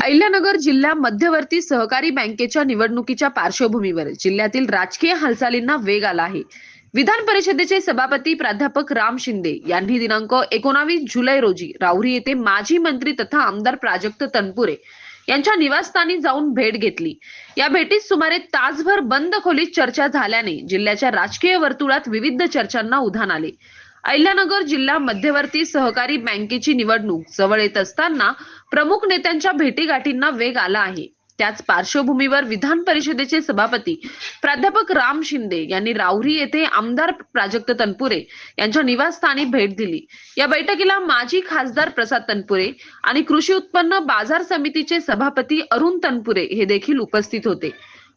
अहिल्यानगर जिल्हा मध्यवर्ती सहकारी बँकेच्या निवडणुकीच्या पार्श्वभूमीवर जिल्ह्यातील राजकीय हालचालींना वेग आला आहे. विधान परिषदेचे सभापती प्राध्यापक राम शिंदे यांनी दिनांक 19 जुलै रोजी राहुरी येथे माजी मंत्री तथा आमदार प्राजक्त तनपुरे यांच्या निवासस्थानी जाऊन भेट घेतली. या भेटीत सुमारे तासभर बंद खोलीत चर्चा झाल्याने जिल्ह्याच्या राजकीय वर्तुळात विविध चर्चांना उधाण आले. अहिल्यानगर जिल्हा मध्यवर्ती सहकारी बँकेची निवडणूक जवळ येत असताना प्रमुख नेत्यांच्या भेटीगाठींना वेग आला आहे. त्याच पार्श्वभूमीवर विधान परिषदेचे सभापती प्राध्यापक राम शिंदे यांनी राहुरी येथे आमदार प्राजक्त तनपुरे यांच्या निवासस्थानी भेट दिली. या बैठकीला माजी खासदार प्रसाद तनपुरे आणि कृषी उत्पन्न बाजार समितीचे सभापती अरुण तनपुरे हे देखील उपस्थित होते.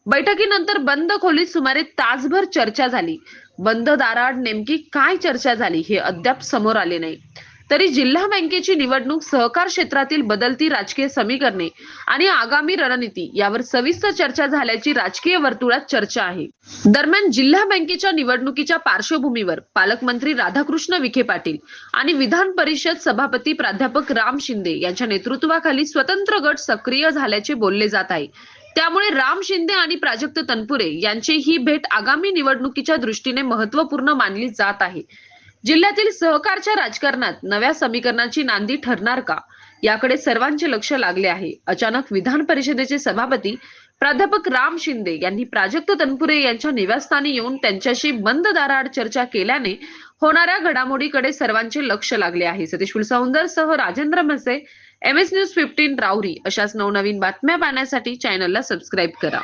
बैठकीनंतर बंद खोलीत सुमारे तासभर चर्चा झाली. बंद दाराआड नेमकी काय चर्चा झाली हे अद्याप समोर आले नाही. तरी जिल्हा बँकेची निवडणूक, सहकार क्षेत्रातील बदलती राजकीय समीकरणे आणि आगामी रणनीती यावर सविस्तर चर्चा झाल्याची राजकीय वर्तुळात चर्चा आहे. दरम्यान जिल्हा बँकेच्या निवडणुकीच्या पार्श्वभूमीवर पालकमंत्री राधाकृष्ण विखे पाटील आणि विधान परिषद सभापती प्राध्यापक राम शिंदे यांच्या नेतृत्वाखाली स्वतंत्र गट सक्रिय झाल्याचे बोलले जात आहे. त्यामुळे राम शिंदे आणि प्राजक्त तनपुरे यांची ही भेट आगामी निवडणुकीच्या दृष्टीने महत्त्वपूर्ण मानली जात आहे. जिल्ह्यातील सहकारच्या राजकारणात नव्या समीकरणाची नांदी ठरणार का, याकडे सर्वांचे लक्ष लागले आहे. अचानक विधान परिषदेचे सभापती प्राध्यापक राम शिंदे यांनी प्राजक्त तनपुरे यांच्या निवासस्थानी येऊन त्यांच्याशी बंद दाराआड चर्चा केल्याने होणाऱ्या घडामोडीकडे सर्वांचे लक्ष लागले आहे. सतीश सह राजेंद्र मसे, MS न्यूज 15 राहुरी. अशाच नवनवीन बातम्या पाहण्यासाठी चॅनलला सबस्क्राईब करा.